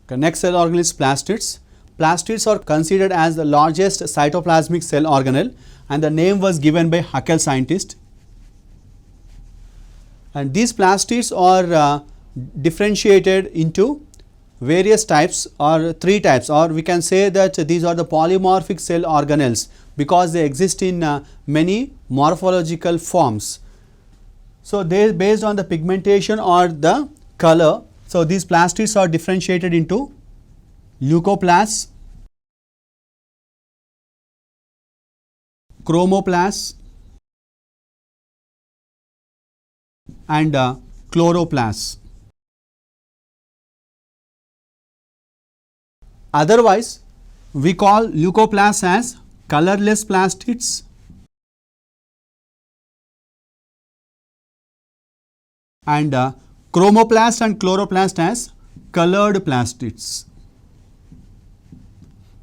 Okay, next cell organelle is plastids. Plastids are considered as the largest cytoplasmic cell organelle, and the name was given by Haeckel scientist. And these plastids are differentiated into various types, or 3 types, or we can say that these are the polymorphic cell organelles because they exist in many morphological forms. So, they based on the pigmentation or the color. So, these plastids are differentiated into leucoplasts, chromoplasts and chloroplasts. Otherwise, we call leucoplasts as colorless plastids and chromoplast and chloroplast as colored plastids.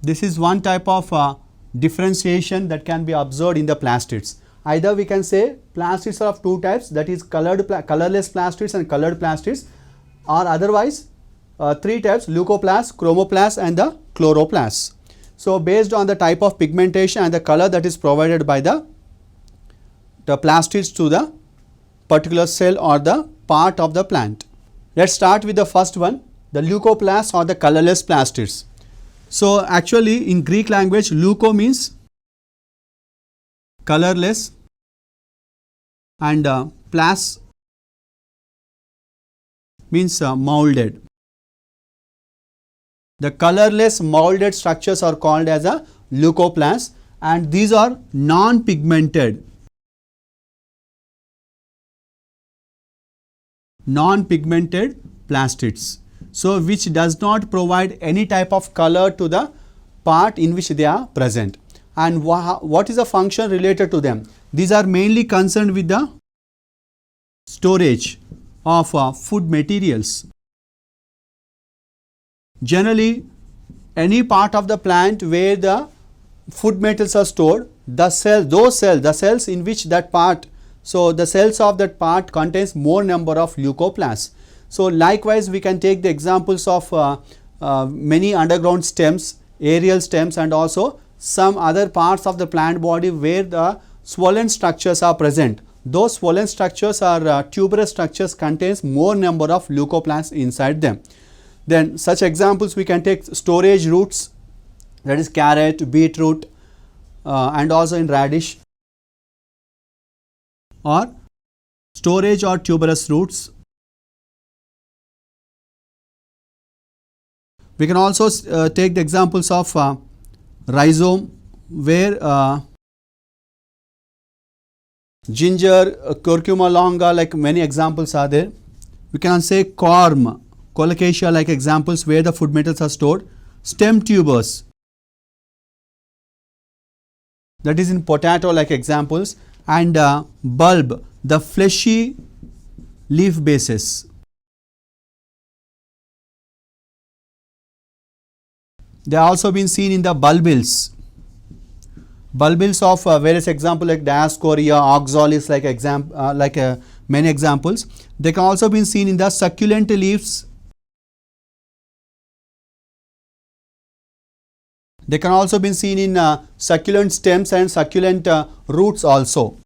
This is one type of differentiation that can be observed in the plastids. Either we can say plastids are of 2 types, that is colorless plastids and colored plastids, or otherwise 3 types, leucoplasts, chromoplasts and the chloroplasts. So, based on the type of pigmentation and the color that is provided by the plastids to the particular cell or the part of the plant. Let us start with the first one, the leucoplasts or the colorless plastids. So, actually in Greek language, leuco means colorless and plas means molded. The colorless molded structures are called as a leucoplasts, and these are non-pigmented. Non-pigmented plastids. So, which does not provide any type of color to the part in which they are present. And what is the function related to them? These are mainly concerned with the storage of food materials. Generally, any part of the plant where the food metals are stored, the cells in which that part, so the cells of that part contains more number of leucoplasts. So, likewise we can take the examples of many underground stems, aerial stems and also some other parts of the plant body where the swollen structures are present. Those swollen structures are tuberous structures, contains more number of leucoplasts inside them. Then such examples we can take storage roots, that is carrot, beetroot and also in radish, or storage or tuberous roots. We can also take the examples of rhizome, where ginger, curcuma longa, like many examples are there. We can say corm, colocasia like examples where the food metals are stored. Stem tubers, that is in potato like examples, and bulb, the fleshy leaf bases. They are also been seen in the bulbils. Bulbils of various examples like Dioscorea, oxalis like many examples. They can also be seen in the succulent leaves. They can also be seen in succulent stems and succulent roots also.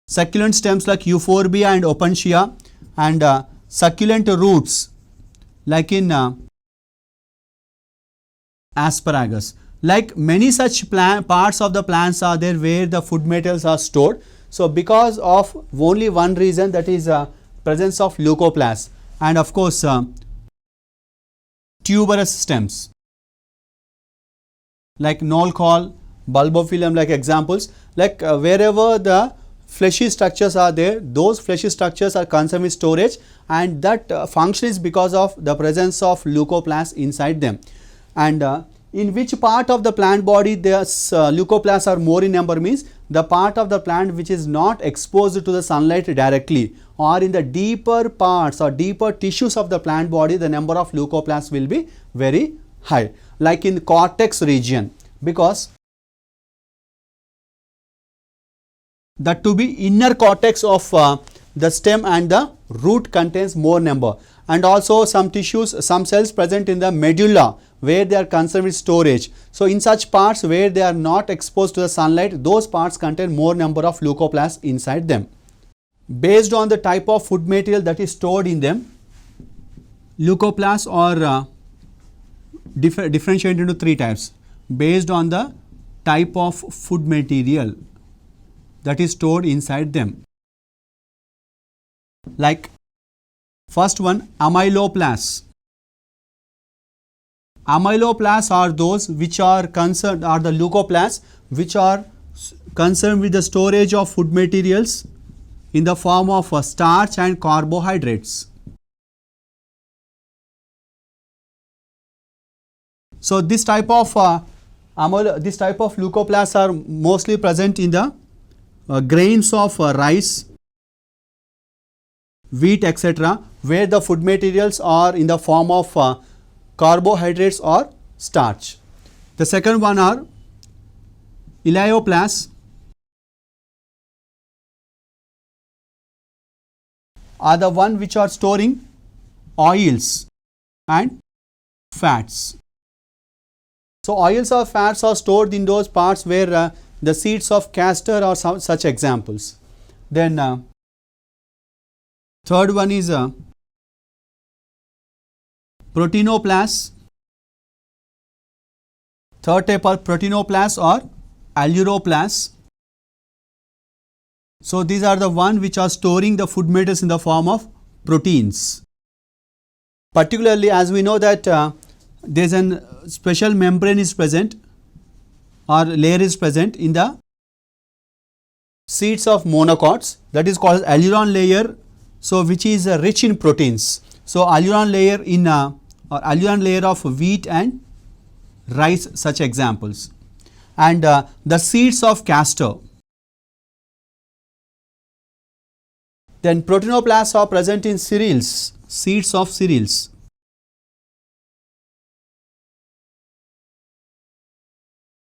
Succulent stems like euphorbia and opuntia, and succulent roots like in asparagus. Like many such parts of the plants are there where the food metals are stored. So, because of only one reason, that is presence of leucoplasts, and of course tuberous stems like Nolcol, bulbophyllum like examples, like wherever the fleshy structures are there, those fleshy structures are concerned with storage, and that function is because of the presence of leucoplasts inside them. And in which part of the plant body the leucoplasts are more in number means the part of the plant which is not exposed to the sunlight directly, or in the deeper parts or deeper tissues of the plant body, the number of leucoplasts will be very high, like in cortex region, because that to be inner cortex of the stem and the root contains more number, and also some tissues, some cells present in the medulla where they are concerned with storage. So in such parts where they are not exposed to the sunlight, those parts contain more number of leucoplasts inside them. Based on the type of food material that is stored in them, leucoplasts are differentiated into three types based on the type of food material that is stored inside them. Like first one, amyloplasts. Amyloplasts are those which are concerned, are the leucoplasts which are concerned with the storage of food materials in the form of starch and carbohydrates. So this type of leucoplasts are mostly present in the grains of rice, wheat, etc., where the food materials are in the form of carbohydrates or starch. The second one are elaioplasts, are the one which are storing oils and fats. So oils or fats are stored in those parts where the seeds of castor are such examples. Then third one is proteinoplasts. Third type are proteinoplasts or alluroplasts. So these are the one which are storing the food materials in the form of proteins. Particularly, as we know that there is a special membrane is present or layer is present in the seeds of monocots, that is called alluron layer, so which is rich in proteins. So alluron layer in or alluron layer of wheat and rice, such examples. And the seeds of castor. Then proteinoplasts are present in cereals, seeds of cereals.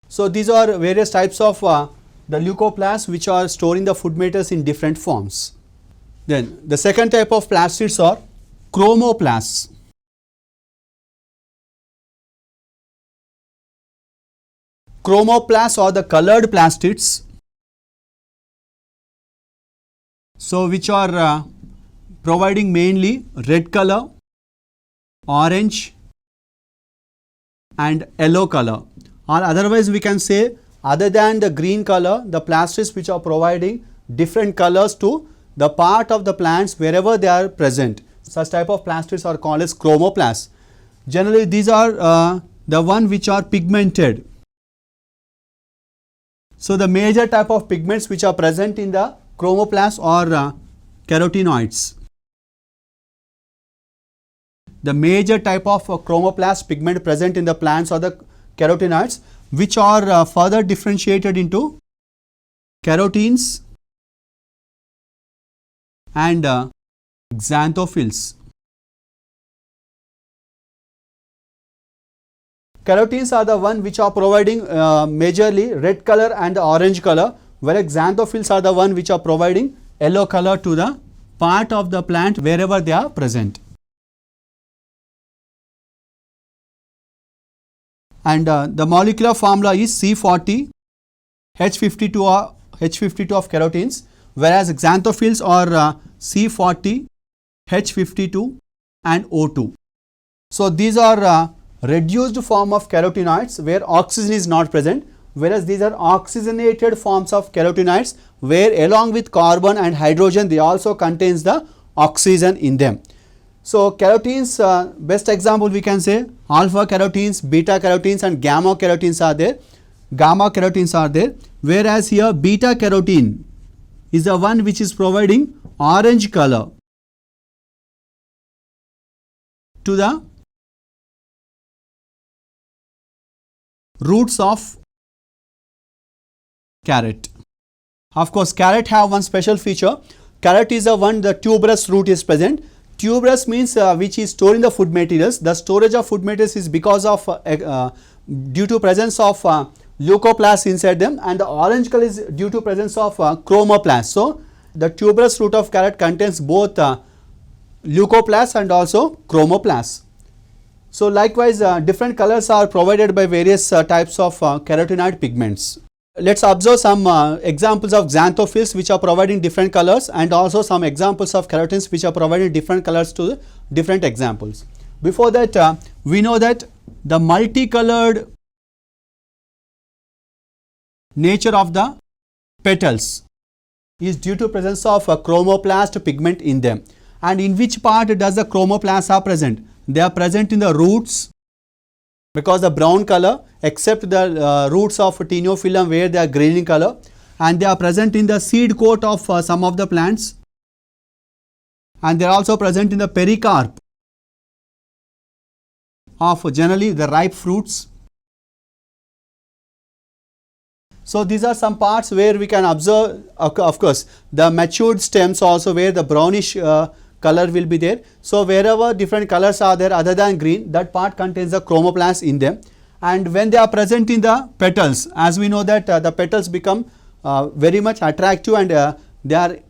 So these are various types of the leucoplasts which are storing the food materials in different forms. Then the second type of plastids are chromoplasts. Chromoplasts are the colored plastids, so which are providing mainly red color, orange and yellow color, or otherwise we can say other than the green color, the plastids which are providing different colors to the part of the plants wherever they are present. Such type of plastids are called as chromoplasts. Generally these are the one which are pigmented. So the major type of pigments which are present in the chromoplasts are carotenoids. The major type of chromoplast pigment present in the plants are the carotenoids, which are further differentiated into carotenes and xanthophylls. Carotenes are the one which are providing majorly red color and orange color, whereas xanthophylls are the one which are providing yellow color to the part of the plant wherever they are present. And the molecular formula is C40 H52 or H52 of carotenes, whereas xanthophylls are C40 H52 and O2. So these are reduced form of carotenoids where oxygen is not present, whereas these are oxygenated forms of carotenoids where along with carbon and hydrogen they also contains the oxygen in them. So carotenes, best example we can say alpha carotenes, beta carotenes and gamma carotenes are there. Gamma carotenes are there, whereas here beta carotene is the one which is providing orange color to the roots of carrot. Of course, carrot have one special feature. Carrot is the one the tuberous root is present. Tuberous means which is storing the food materials. The storage of food materials is because of due to presence of leucoplasts inside them, and the orange color is due to presence of chromoplasts. So the tuberous root of carrot contains both leucoplasts and also chromoplasts. So likewise, different colors are provided by various types of carotenoid pigments. Let's observe some examples of xanthophylls which are providing different colors, and also some examples of keratins which are providing different colors to different examples. Before that, we know that the multicolored nature of the petals is due to presence of a chromoplast pigment in them. And in which part does the chromoplasts are present? They are present in the roots, because the brown color, except the roots of Cteniophyllum where they are green in color, and they are present in the seed coat of some of the plants, and they are also present in the pericarp of generally the ripe fruits. So these are some parts where we can observe, of course, the matured stems also, where the brownish color will be there. So wherever different colors are there other than green, that part contains the chromoplasts in them. And when they are present in the petals, as we know that the petals become very much attractive, and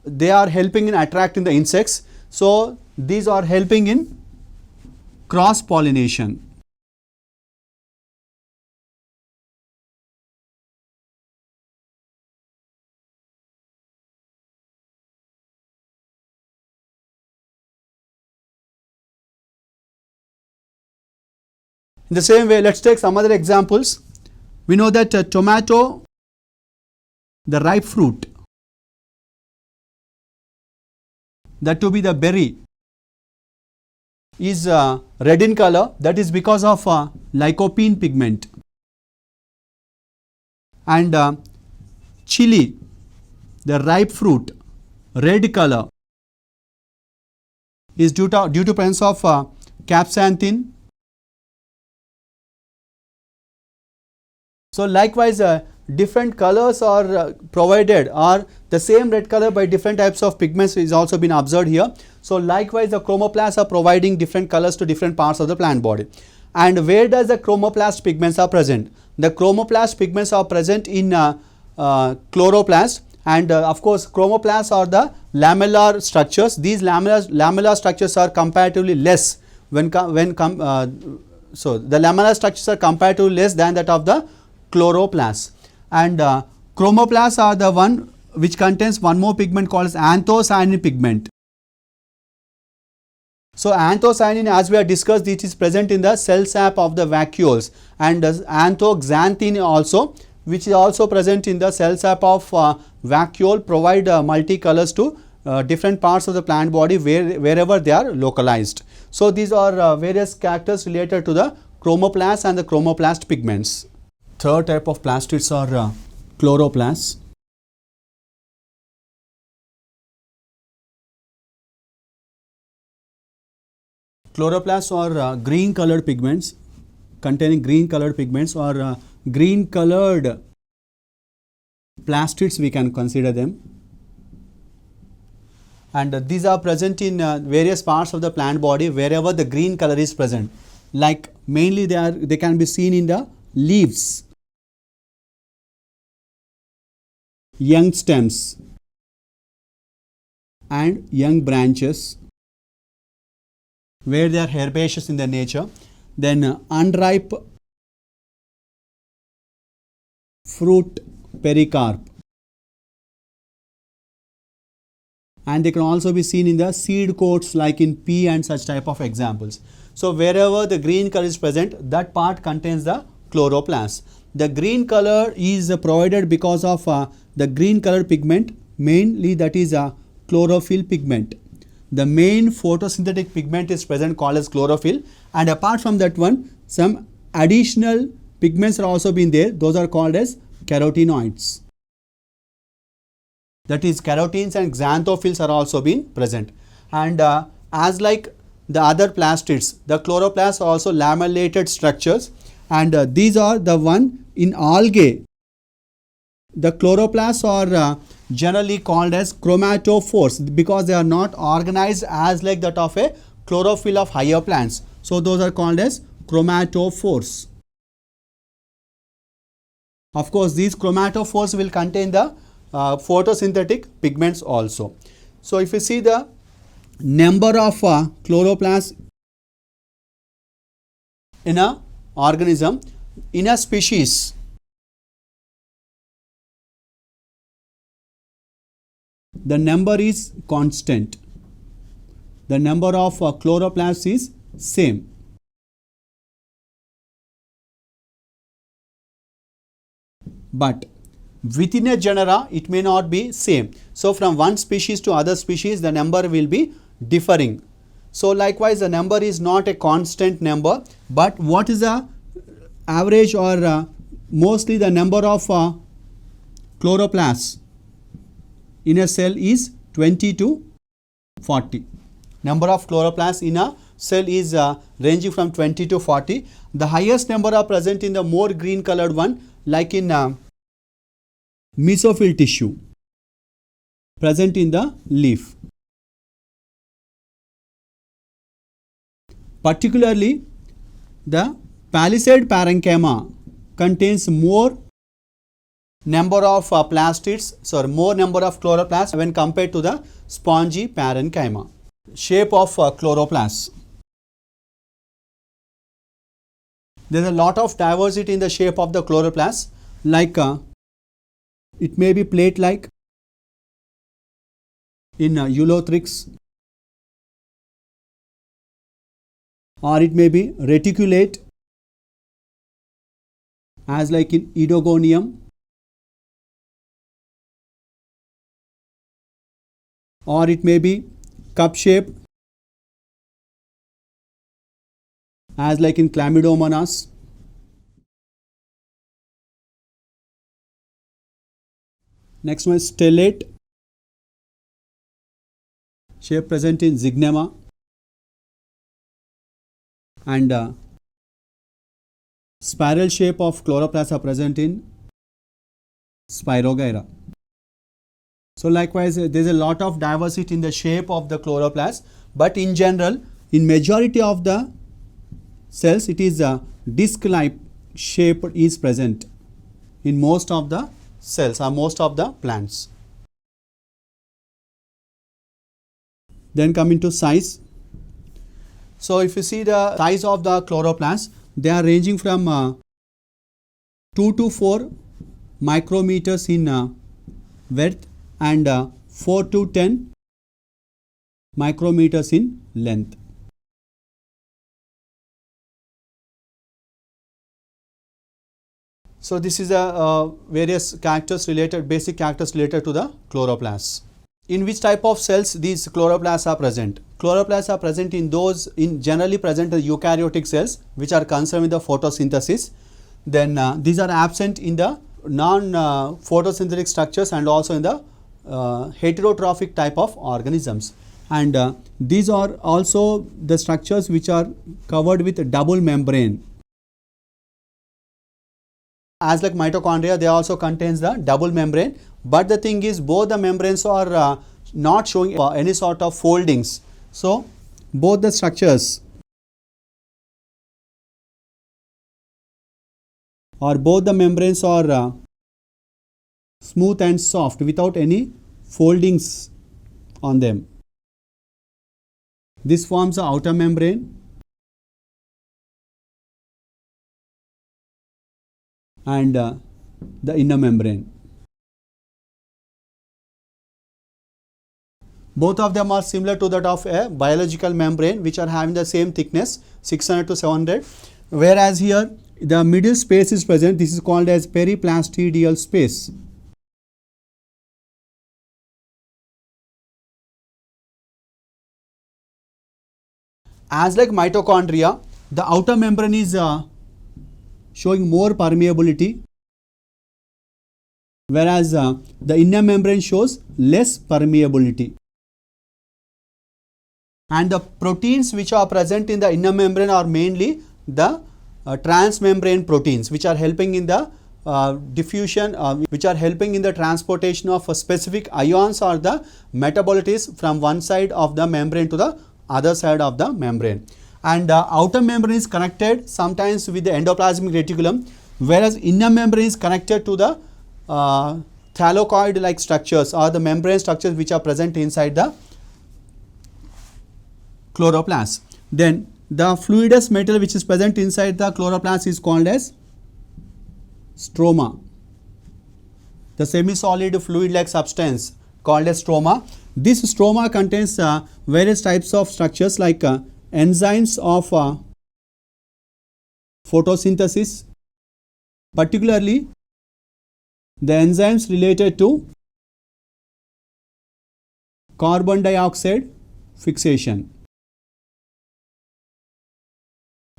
they are helping in attracting the insects. So these are helping in cross pollination. In the same way, let's take some other examples. We know that tomato, the ripe fruit, that to be the berry, is red in color. That is because of lycopene pigment. And chili, the ripe fruit, red color, is due to presence of capsanthin. So likewise, different colors are provided, or the same red color by different types of pigments is also been observed here. So likewise, the chromoplasts are providing different colors to different parts of the plant body. And where does the chromoplast pigments are present? The chromoplast pigments are present in chloroplast, and of course chromoplasts are the lamellar structures. These lamellar structures are comparatively less so the lamellar structures are comparatively less than that of the chloroplasts. And chromoplasts are the one which contains one more pigment called as anthocyanin pigment. So anthocyanin, as we have discussed, it is present in the cell sap of the vacuoles, and anthoxanthin also, which is also present in the cell sap of vacuole, provide multicolors to different parts of the plant body wherever they are localized. So these are various characters related to the chromoplasts and the chromoplast pigments. Third type of plastids are chloroplasts. Chloroplasts are green colored pigments, containing green colored pigments, or green colored plastids, we can consider them. And these are present in various parts of the plant body wherever the green color is present. Like mainly they can be seen in the leaves, young stems, and young branches, where they are herbaceous in their nature. Then unripe fruit pericarp, and they can also be seen in the seed coats like in pea and such type of examples. So wherever the green color is present, that part contains the chloroplast. The green color is provided because of the green color pigment, mainly that is a chlorophyll pigment. The main photosynthetic pigment is present called as chlorophyll, and apart from that one, some additional pigments are also been there. Those are called as carotenoids. That is, carotene and xanthophylls are also been present. And as like the other plastids, the chloroplasts are also lamellated structures, and these are the one in algae. The chloroplasts are generally called as chromatophores because they are not organized as like that of a chlorophyll of higher plants. So those are called as chromatophores. Of course, these chromatophores will contain the photosynthetic pigments also. So if you see the number of chloroplasts in a organism, in a species, the number is constant. The number of chloroplasts is same. But within a genera it may not be same. So from one species to other species the number will be differing. So likewise the number is not a constant number, but what is the average or mostly the number of chloroplasts in a cell is 20 to 40. Number of chloroplasts in a cell is ranging from 20 to 40. The highest number are present in the more green colored one, like in mesophyll tissue present in the leaf. Particularly the palisade parenchyma contains more number of more number of chloroplasts when compared to the spongy parenchyma. Shape of chloroplasts. There is a lot of diversity in the shape of the chloroplasts, like it may be plate-like in eulothrix, or it may be reticulate as like in Edogonium, or it may be cup shape as like in Chlamydomonas. Next one is stellate, shape present in Zygnema, and spiral shape of chloroplasts are present in Spirogyra. So likewise there is a lot of diversity in the shape of the chloroplast, but in general in majority of the cells it is a disc-like shape is present in most of the cells or most of the plants. Then coming to size. So if you see the size of the chloroplasts, they are ranging from 2 to 4 micrometers in width and 4 to 10 micrometers in length. So this is a various characters related, basic characters related to the chloroplasts. In which type of cells these chloroplasts are present? Chloroplasts are present in those, generally present in eukaryotic cells which are concerned with the photosynthesis. Then these are absent in the non-photosynthetic structures and also in the heterotrophic type of organisms. And these are also the structures which are covered with a double membrane. As like mitochondria, they also contains the double membrane, but the thing is both the membranes are not showing any sort of foldings. So both the structures or both the membranes are smooth and soft without any foldings on them. This forms the outer membrane and the inner membrane. Both of them are similar to that of a biological membrane, which are having the same thickness 600 to 700, whereas here the middle space is present. This is called as periplastidial space. As like mitochondria, the outer membrane is showing more permeability, whereas the inner membrane shows less permeability. And the proteins which are present in the inner membrane are mainly the transmembrane proteins, which are helping in the diffusion, which are helping in the transportation of specific ions or the metabolites from one side of the membrane to the other side of the membrane. And outer membrane is connected sometimes with the endoplasmic reticulum, whereas inner membrane is connected to the thylakoid like structures or the membrane structures which are present inside the chloroplast. Then the fluidous metal which is present inside the chloroplast is called as stroma. The semi-solid fluid-like substance called as stroma. This stroma contains various types of structures like enzymes of photosynthesis, particularly the enzymes related to carbon dioxide fixation,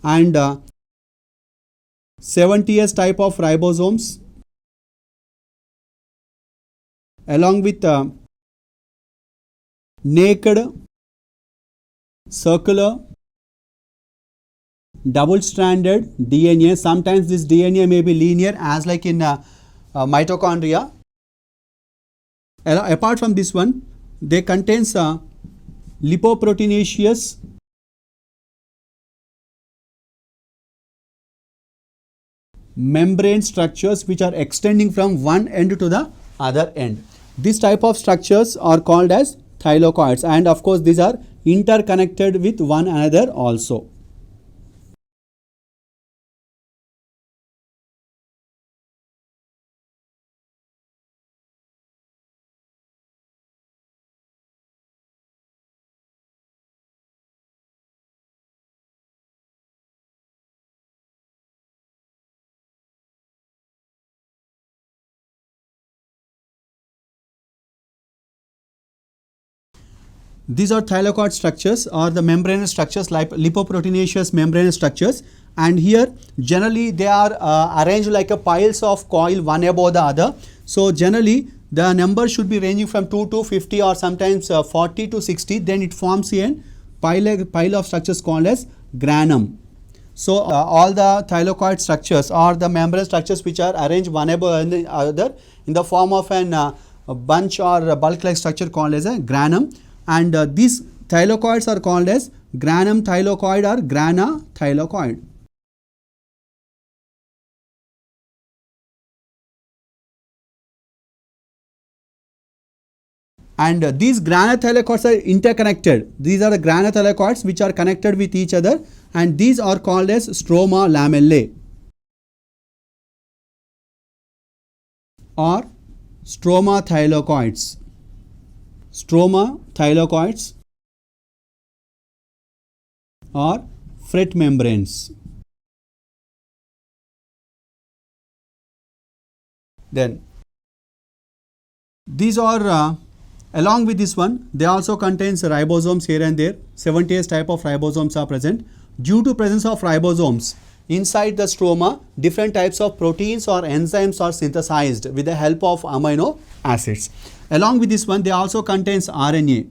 and 70S type of ribosomes, along with naked, circular, double-stranded DNA. Sometimes this DNA may be linear, as like in mitochondria. Apart from this one, they contains lipoproteinaceous membrane structures which are extending from one end to the other end. This type of structures are called as thylakoids, and of course these are interconnected with one another also. These are thylakoid structures, or the membranous structures like lipoproteinaceous membranous structures, and here generally they are arranged like a piles of coil one above the other. So generally the number should be ranging from 2 to 50 or sometimes 40 to 60. Then it forms a pile of structures called as granum. So all the thylakoid structures or the membranous structures which are arranged one above the other in the form of a bunch or a bulk like structure called as a granum. And these thylakoids are called as granum thylakoid or grana thylakoid. And these grana thylakoids are interconnected. These are the grana thylakoids which are connected with each other, and these are called as stroma lamellae or stroma thylakoids. Stroma thylakoids or fret membranes. Then these are along with this one, they also contains ribosomes here and there. 70S type of ribosomes are present. Due to presence of ribosomes inside the stroma, different types of proteins or enzymes are synthesized with the help of amino acids. Along with this one, they also contains RNA.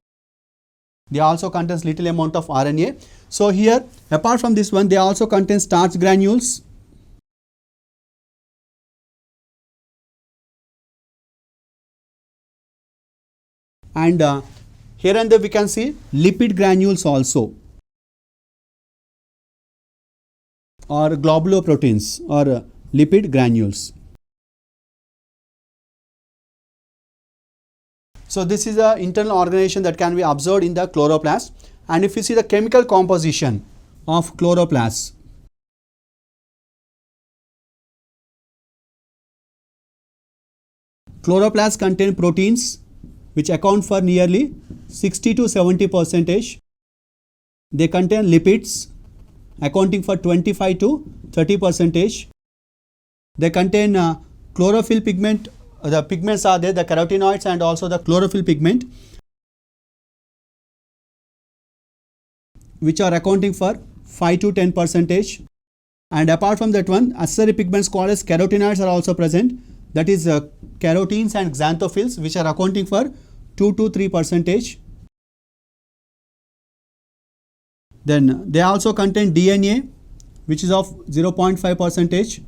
They also contains little amount of RNA. So here, apart from this one, they also contain starch granules, and here and there we can see lipid granules also, or globuloproteins or lipid granules. So this is the internal organization that can be observed in the chloroplast. And if you see the chemical composition of chloroplasts, chloroplasts contain proteins which account for nearly 60 to 70%. They contain lipids accounting for 25 to 30%. They contain chlorophyll pigment. The pigments are there, the carotenoids and also the chlorophyll pigment, which are accounting for 5 to 10%. And apart from that one, accessory pigments called as carotenoids are also present. That is carotenes and xanthophylls, which are accounting for 2 to 3%. Then they also contain DNA, which is of 0.5%,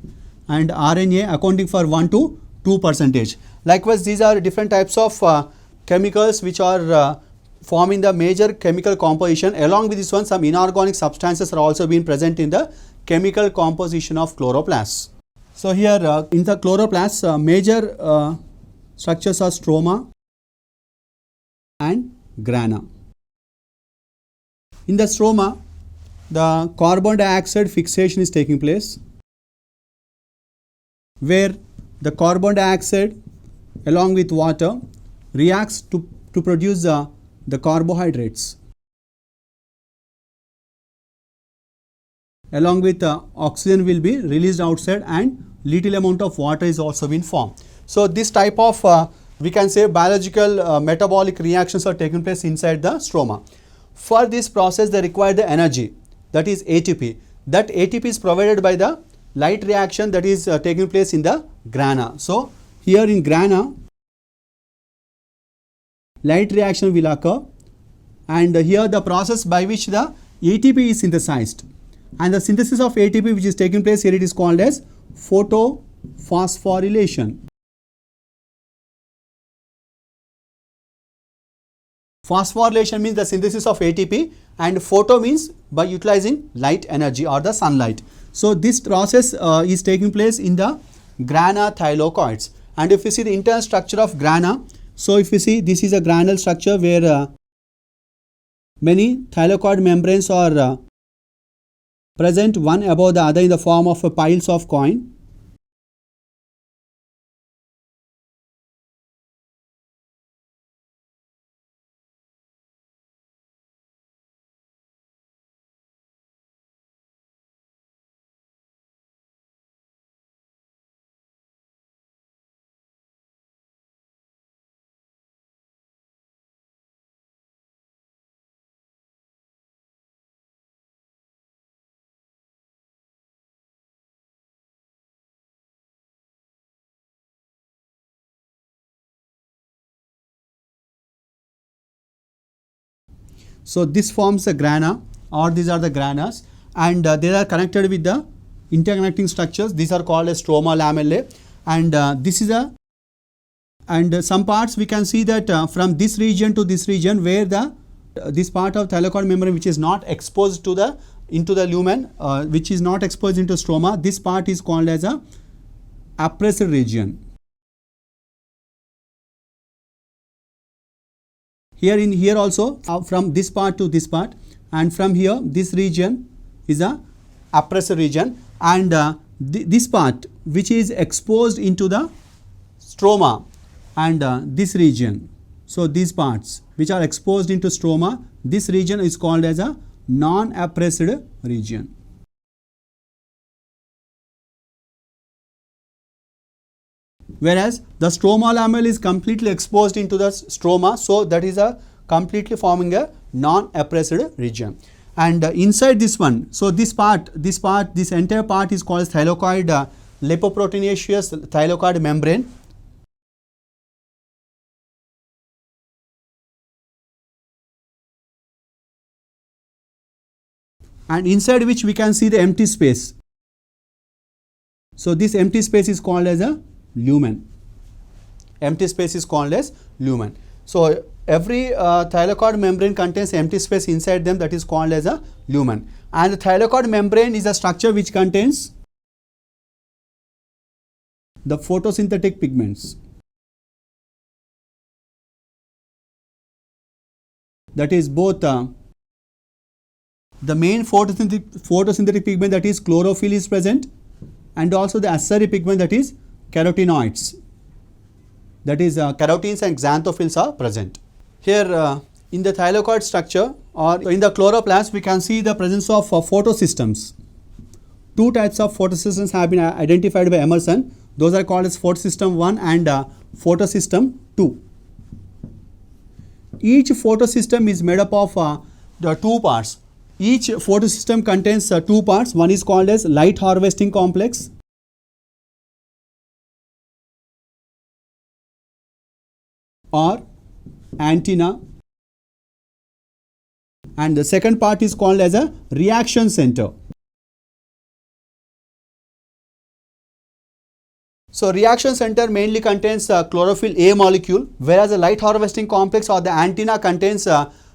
and RNA accounting for 1 to 2%. Likewise, these are different types of chemicals which are forming the major chemical composition. Along with this one, some inorganic substances are also being present in the chemical composition of chloroplasts. So here in the chloroplasts, major structures are stroma and grana. In the stroma, the carbon dioxide fixation is taking place, where the carbon dioxide along with water reacts to produce the carbohydrates. Along with oxygen will be released outside and little amount of water is also been formed. So, this type of we can say biological metabolic reactions are taking place inside the stroma. For this process they require the energy, that is ATP. That ATP is provided by the light reaction that is taking place in the grana. So, here in grana light reaction will occur, and here the process by which the ATP is synthesized, and the synthesis of ATP which is taking place here, it is called as photophosphorylation. Phosphorylation means the synthesis of ATP, and photo means by utilizing light energy or the sunlight. So, this process is taking place in the grana thylakoids. And if you see the internal structure of grana, so if you see, this is a granule structure where many thylakoid membranes are present one above the other in the form of piles of coin. So, this forms a grana, or these are the granas, and they are connected with the interconnecting structures. These are called as stroma lamellae, and this is a, and some parts we can see that from this region to this region, where the this part of thylakoid membrane which is not exposed to the into the lumen, which is not exposed into stroma, this part is called as a appressed region. Here also from this part to this part, and from here this region is a appressed region, and this part which is exposed into the stroma, and this region. So, these parts which are exposed into stroma, this region is called as a non-appressed region. Whereas the stroma lamella is completely exposed into the stroma, so that is a completely forming a non-appressed region. And inside this one, so this entire part is called thylakoid lipoproteinaceous thylakoid membrane. And inside which we can see the empty space. So, this empty space is called as a lumen. Empty space is called as lumen. So, every thylakoid membrane contains empty space inside them, that is called as a lumen. And the thylakoid membrane is a structure which contains the photosynthetic pigments. That is both the main photosynthetic pigment, that is chlorophyll, is present, and also the accessory pigment, that is carotenoids, that is carotenes and xanthophylls are present. Here in the thylakoid structure or in the chloroplast, we can see the presence of photosystems. Two types of photosystems have been identified by Emerson. Those are called as photosystem 1 and photosystem 2. Each photosystem is made up of the two parts. Each photosystem contains two parts. One is called as light harvesting complex, or antenna, and the second part is called as a reaction center. So, reaction center mainly contains chlorophyll A molecule, whereas the light harvesting complex or the antenna contains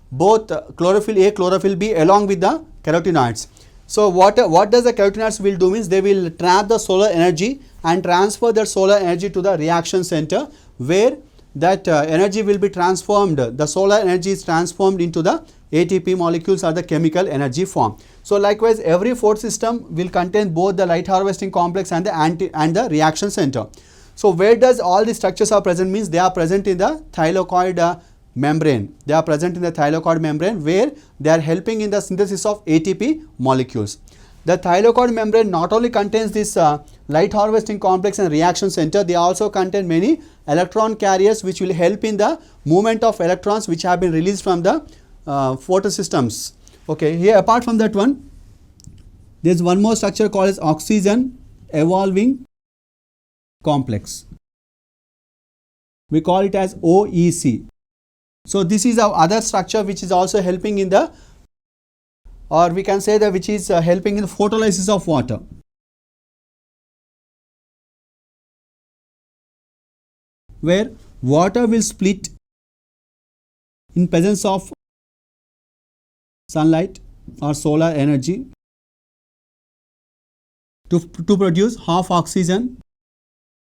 both chlorophyll A, chlorophyll B along with the carotenoids. So, what does the carotenoids will do means they will trap the solar energy and transfer that solar energy to the reaction center, where that energy will be transformed, the solar energy is transformed into the ATP molecules or the chemical energy form. So likewise, every photosystem will contain both the light harvesting complex and the reaction center. So where does all these structures are present means they are present in the thylakoid membrane. They are present in the thylakoid membrane where they are helping in the synthesis of ATP molecules. The thylakoid membrane not only contains this light harvesting complex and reaction center, they also contain many electron carriers which will help in the movement of electrons which have been released from the photosystems. Okay, here apart from that one, there is one more structure called as oxygen evolving complex. We call it as OEC. So this is our other structure which is also helping in the, or we can say that which is helping in the photolysis of water. Where water will split in presence of sunlight or solar energy to produce half oxygen,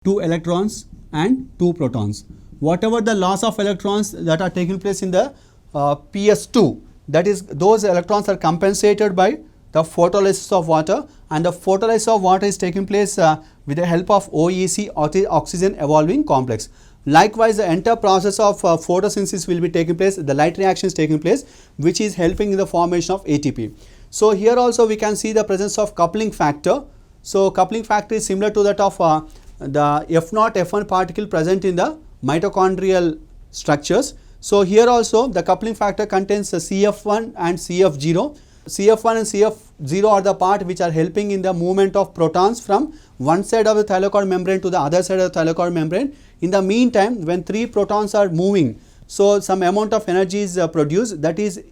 2 electrons and 2 protons. Whatever the loss of electrons that are taking place in the PS2, that is those electrons are compensated by the photolysis of water, and the photolysis of water is taking place with the help of OEC, or the oxygen evolving complex. Likewise, the entire process of photosynthesis will be taking place, the light reaction is taking place, which is helping in the formation of ATP. So here also we can see the presence of coupling factor. So coupling factor is similar to that of the F0, F1 particle present in the mitochondrial structures. So here also the coupling factor contains CF1 and CF0. CF1 and CF0 are the part which are helping in the movement of protons from one side of the thylakoid membrane to the other side of the thylakoid membrane. In the meantime, when 3 protons are moving, so some amount of energy is produced, that is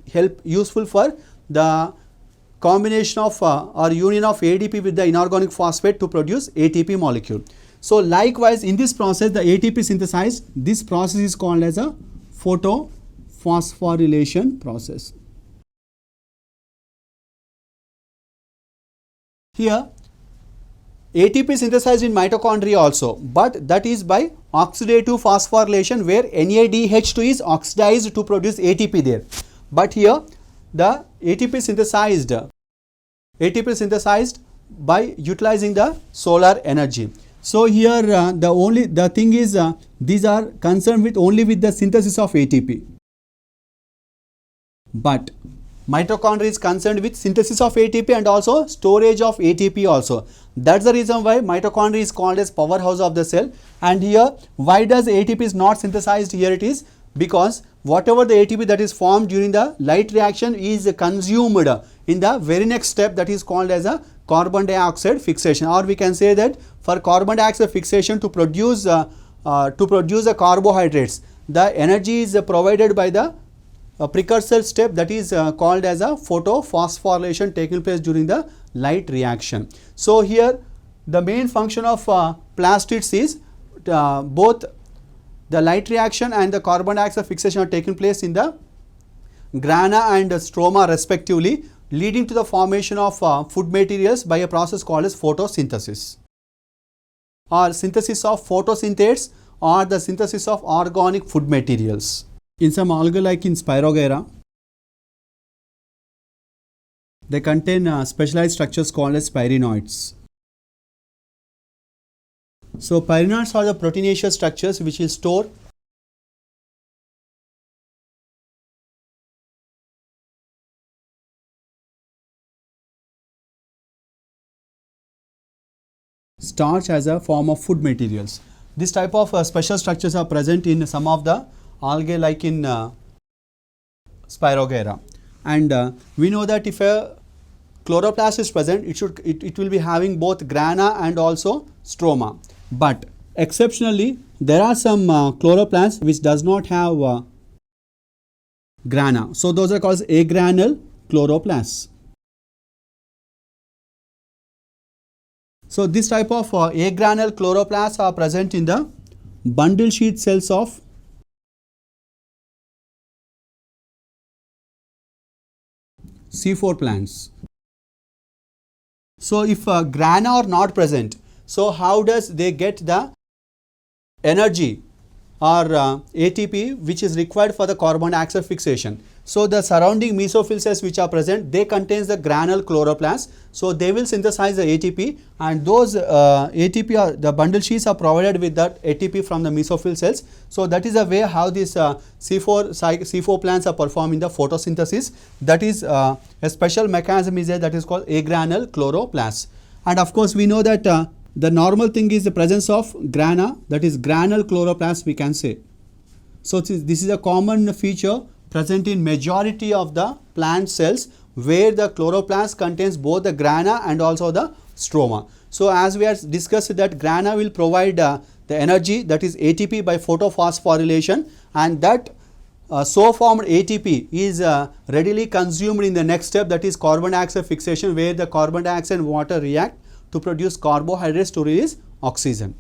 useful for the combination of or union of ADP with the inorganic phosphate to produce ATP molecule. So likewise, in this process the ATP synthesized, this process is called as a photophosphorylation process. Here ATP synthesized in mitochondria also, but that is by oxidative phosphorylation where NADH2 is oxidized to produce ATP there. But here the ATP synthesized by utilizing the solar energy. So here the thing is these are concerned with only with the synthesis of ATP, but mitochondria is concerned with synthesis of ATP and also storage of ATP also. That's the reason why mitochondria is called as powerhouse of the cell. And here why does ATP is not synthesized? Here it is because whatever the ATP that is formed during the light reaction is consumed in the very next step, that is called as a carbon dioxide fixation, or we can say that for carbon dioxide fixation to produce the carbohydrates, the energy is provided by the precursor step, that is called as a photophosphorylation taking place during the light reaction. So here the main function of plastids is both the light reaction and the carbon dioxide fixation are taking place in the grana and stroma respectively, leading to the formation of food materials by a process called as photosynthesis, or synthesis of photosynthates, or the synthesis of organic food materials. In some algae like in Spirogyra, they contain specialized structures called as pyrenoids. So pyrenoids are the proteinaceous structures which will store starch as a form of food materials. This type of special structures are present in some of the algae like in Spirogyra, and we know that if a chloroplast is present, it will be having both grana and also stroma, but exceptionally there are some chloroplasts which does not have grana, so those are called agranal chloroplasts. So this type of agranal chloroplasts are present in the bundle sheath cells of C4 plants. So if grana are not present, so how does they get the energy or ATP which is required for the carbon dioxide fixation. So the surrounding mesophyll cells which are present, they contains the granule chloroplast. So they will synthesize the ATP, and those ATP are the bundle sheets are provided with that ATP from the mesophyll cells. So that is the way how this C4 plants are performing the photosynthesis. That is a special mechanism is there, that is called agranule chloroplast. And of course we know that the normal thing is the presence of grana, that is granule chloroplast we can say. So this is a common feature present in majority of the plant cells, where the chloroplast contains both the grana and also the stroma. So as we have discussed that grana will provide the energy, that is ATP by photophosphorylation, and that so formed ATP is readily consumed in the next step, that is carbon dioxide fixation, where the carbon dioxide and water react to produce carbohydrates to release oxygen.